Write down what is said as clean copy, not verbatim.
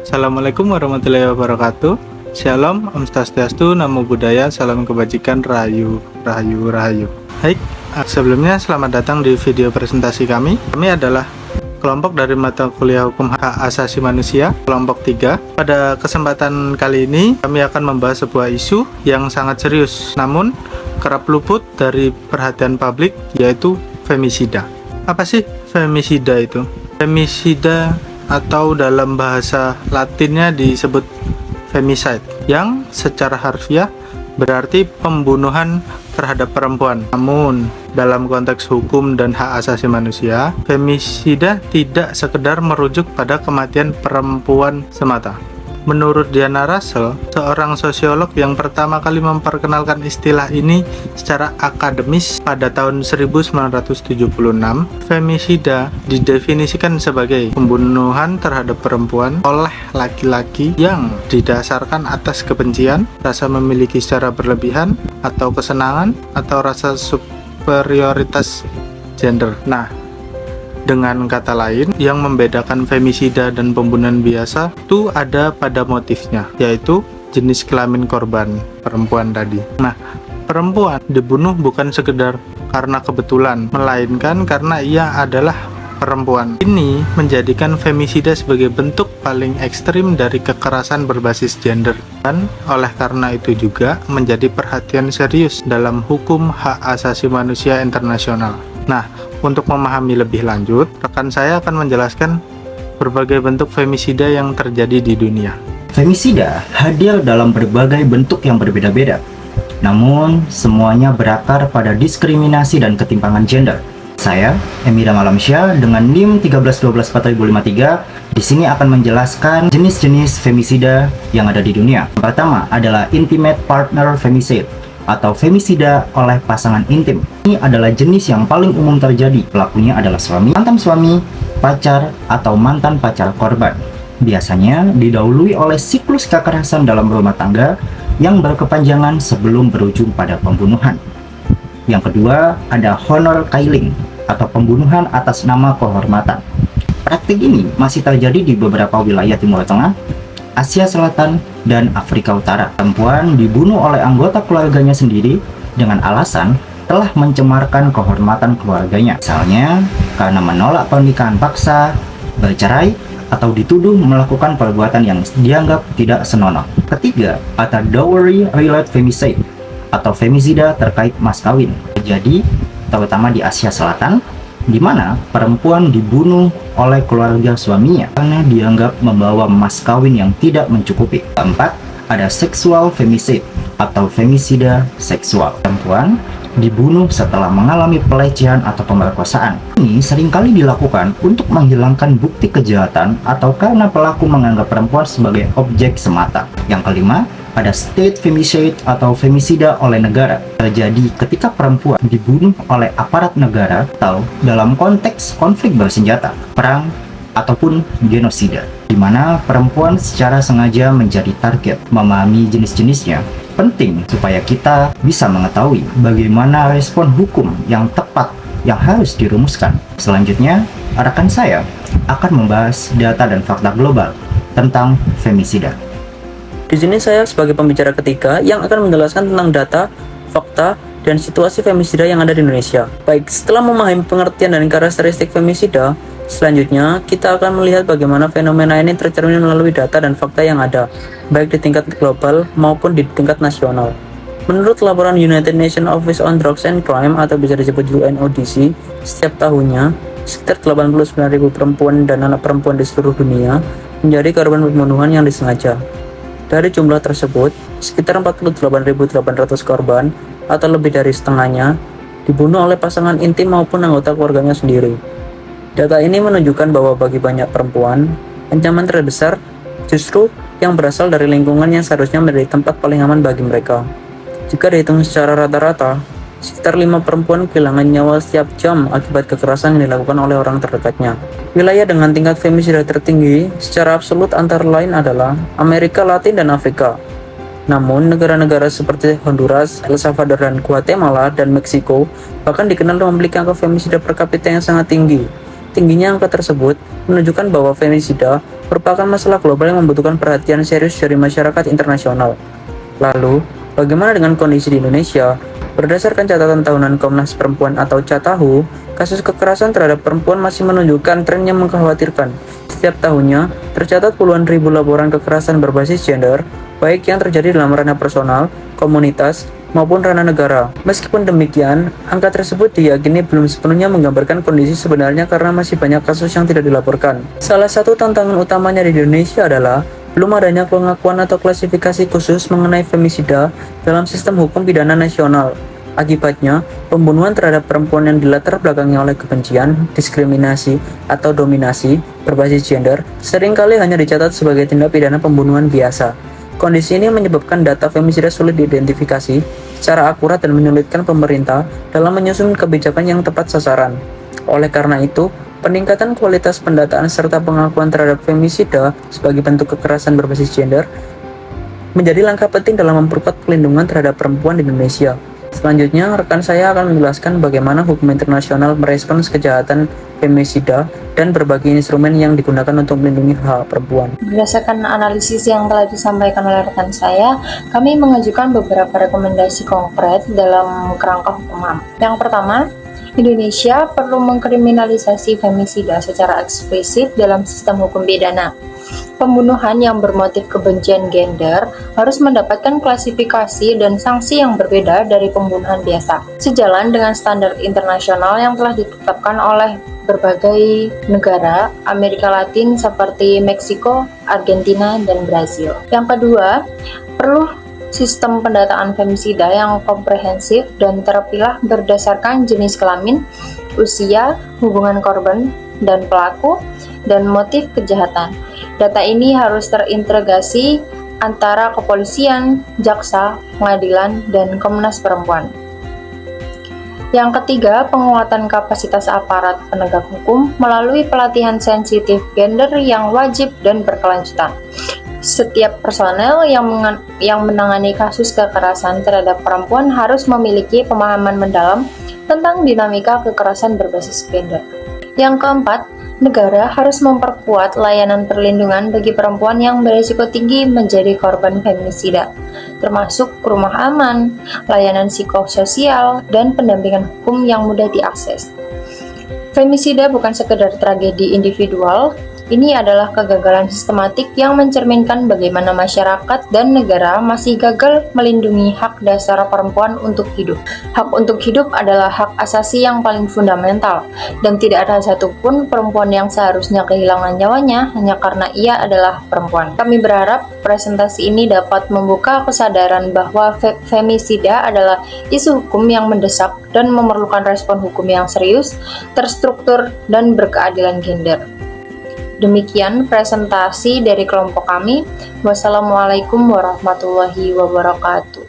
Assalamualaikum warahmatullahi wabarakatuh. Shalom, Om Swastiastu, Namo Buddhaya, Salam Kebajikan, Rahayu, Rahayu, Rahayu. Baik, sebelumnya selamat datang di video presentasi kami. Kami adalah kelompok dari mata kuliah Hukum Hak Asasi Manusia, kelompok 3. Pada kesempatan kali ini, kami akan membahas sebuah isu yang sangat serius, namun kerap luput dari perhatian publik, yaitu femisida. Apa sih femisida itu? Femisida atau dalam bahasa Latinnya disebut femicide, yang secara harfiah berarti pembunuhan terhadap perempuan. Namun dalam konteks hukum dan hak asasi manusia, femisida tidak sekedar merujuk pada kematian perempuan semata. Menurut Diana Russell, seorang sosiolog yang pertama kali memperkenalkan istilah ini secara akademis pada tahun 1976, femisida didefinisikan sebagai pembunuhan terhadap perempuan oleh laki-laki yang didasarkan atas kebencian, rasa memiliki secara berlebihan, atau kesenangan, atau rasa superioritas gender. Nah, dengan kata lain, yang membedakan femisida dan pembunuhan biasa itu ada pada motifnya, yaitu jenis kelamin korban, perempuan tadi. Nah, perempuan dibunuh bukan sekedar karena kebetulan, melainkan karena ia adalah perempuan. Ini menjadikan femisida sebagai bentuk paling ekstrim dari kekerasan berbasis gender, dan oleh karena itu juga menjadi perhatian serius dalam hukum hak asasi manusia internasional. Nah, untuk memahami lebih lanjut, rekan saya akan menjelaskan berbagai bentuk femisida yang terjadi di dunia. Femisida hadir dalam berbagai bentuk yang berbeda-beda, namun semuanya berakar pada diskriminasi dan ketimpangan gender. Saya, Emiram Alamsyah, dengan NIM 13124053, di sini akan menjelaskan jenis-jenis femisida yang ada di dunia. Yang pertama adalah intimate partner femicide, atau femisida oleh pasangan intim. Ini adalah jenis yang paling umum terjadi. Pelakunya adalah suami, mantan suami, pacar, atau mantan pacar korban. Biasanya didahului oleh siklus kekerasan dalam rumah tangga yang berkepanjangan sebelum berujung pada pembunuhan. Yang kedua, ada honor killing, atau pembunuhan atas nama kehormatan. Praktik ini masih terjadi di beberapa wilayah Timur Tengah, Asia Selatan, dan Afrika Utara. Perempuan dibunuh oleh anggota keluarganya sendiri dengan alasan telah mencemarkan kehormatan keluarganya. Misalnya, karena menolak pernikahan paksa, bercerai, atau dituduh melakukan perbuatan yang dianggap tidak senonoh. Ketiga, ada dowry-related femicide, atau femisida terkait mas kawin. Terjadi terutama di Asia Selatan, di mana perempuan dibunuh oleh keluarga suaminya karena dianggap membawa mas kawin yang tidak mencukupi. Keempat, ada sexual femicide atau femisida seksual. Perempuan dibunuh setelah mengalami pelecehan atau pemerkosaan. Ini seringkali dilakukan untuk menghilangkan bukti kejahatan atau karena pelaku menganggap perempuan sebagai objek semata. Yang kelima, ada state femicide atau femisida oleh negara. Terjadi ketika perempuan dibunuh oleh aparat negara atau dalam konteks konflik bersenjata, perang, ataupun genosida, di mana perempuan secara sengaja menjadi target. Memahami jenis-jenisnya penting supaya kita bisa mengetahui bagaimana respon hukum yang tepat yang harus dirumuskan. Selanjutnya, rekan saya akan membahas data dan fakta global tentang femisida. Di sini saya sebagai pembicara ketiga yang akan menjelaskan tentang data, fakta, dan situasi femisida yang ada di Indonesia. Baik, setelah memahami pengertian dan karakteristik femisida, selanjutnya kita akan melihat bagaimana fenomena ini tercermin melalui data dan fakta yang ada, baik di tingkat global maupun di tingkat nasional. Menurut laporan United Nations Office on Drugs and Crime atau bisa disebut UNODC, setiap tahunnya sekitar 89.000 perempuan dan anak perempuan di seluruh dunia menjadi korban pembunuhan yang disengaja. Dari jumlah tersebut, sekitar 48.800 korban atau lebih dari setengahnya dibunuh oleh pasangan intim maupun anggota keluarganya sendiri. Data ini menunjukkan bahwa bagi banyak perempuan, ancaman terbesar justru yang berasal dari lingkungan yang seharusnya menjadi tempat paling aman bagi mereka. Jika dihitung secara rata-rata, sekitar 5 perempuan kehilangan nyawa setiap jam akibat kekerasan yang dilakukan oleh orang terdekatnya. Wilayah dengan tingkat femisida tertinggi secara absolut antara lain adalah Amerika Latin dan Afrika. Namun, negara-negara seperti Honduras, El Salvador, dan Guatemala, dan Meksiko bahkan dikenal memiliki angka femisida per kapita yang sangat tinggi. Tingginya angka tersebut menunjukkan bahwa femisida merupakan masalah global yang membutuhkan perhatian serius dari masyarakat internasional. Lalu, bagaimana dengan kondisi di Indonesia? Berdasarkan catatan tahunan Komnas Perempuan atau Catahu, kasus kekerasan terhadap perempuan masih menunjukkan tren yang mengkhawatirkan. Setiap tahunnya, tercatat puluhan ribu laporan kekerasan berbasis gender, baik yang terjadi dalam ranah personal, komunitas, maupun ranah negara. Meskipun demikian, angka tersebut diyakini belum sepenuhnya menggambarkan kondisi sebenarnya karena masih banyak kasus yang tidak dilaporkan. Salah satu tantangan utamanya di Indonesia adalah belum adanya pengakuan atau klasifikasi khusus mengenai femisida dalam sistem hukum pidana nasional. Akibatnya, pembunuhan terhadap perempuan yang dilatar belakangi oleh kebencian, diskriminasi, atau dominasi berbasis gender seringkali hanya dicatat sebagai tindak pidana pembunuhan biasa. Kondisi ini menyebabkan data femisida sulit diidentifikasi secara akurat dan menyulitkan pemerintah dalam menyusun kebijakan yang tepat sasaran. Oleh karena itu, peningkatan kualitas pendataan serta pengakuan terhadap femisida sebagai bentuk kekerasan berbasis gender menjadi langkah penting dalam memperkuat perlindungan terhadap perempuan di Indonesia. Selanjutnya, rekan saya akan menjelaskan bagaimana hukum internasional merespons kejahatan femisida dan berbagai instrumen yang digunakan untuk melindungi hak perempuan. Berdasarkan analisis yang telah disampaikan oleh rekan saya, kami mengajukan beberapa rekomendasi konkret dalam kerangka hukum HAM. Yang pertama, Indonesia perlu mengkriminalisasi femisida secara eksplisit dalam sistem hukum pidana. Pembunuhan yang bermotif kebencian gender harus mendapatkan klasifikasi dan sanksi yang berbeda dari pembunuhan biasa, sejalan dengan standar internasional yang telah ditetapkan oleh berbagai negara Amerika Latin seperti Meksiko, Argentina, dan Brasil. Yang kedua, perlu sistem pendataan femisida yang komprehensif dan terpilah berdasarkan jenis kelamin, usia, hubungan korban dan pelaku, dan motif kejahatan. Data ini harus terintegrasi antara kepolisian, jaksa, pengadilan, dan Komnas Perempuan. Yang ketiga, penguatan kapasitas aparat penegak hukum melalui pelatihan sensitif gender yang wajib dan berkelanjutan. Setiap personel yang menangani kasus kekerasan terhadap perempuan harus memiliki pemahaman mendalam tentang dinamika kekerasan berbasis gender. Yang keempat, negara harus memperkuat layanan perlindungan bagi perempuan yang berisiko tinggi menjadi korban femisida, termasuk rumah aman, layanan psikososial, dan pendampingan hukum yang mudah diakses. Femisida bukan sekedar tragedi individual, ini adalah kegagalan sistematik yang mencerminkan bagaimana masyarakat dan negara masih gagal melindungi hak dasar perempuan untuk hidup. Hak untuk hidup adalah hak asasi yang paling fundamental, dan tidak ada satupun perempuan yang seharusnya kehilangan nyawanya hanya karena ia adalah perempuan. Kami berharap presentasi ini dapat membuka kesadaran bahwa femisida adalah isu hukum yang mendesak dan memerlukan respon hukum yang serius, terstruktur, dan berkeadilan gender. Demikian presentasi dari kelompok kami. Wassalamualaikum warahmatullahi wabarakatuh.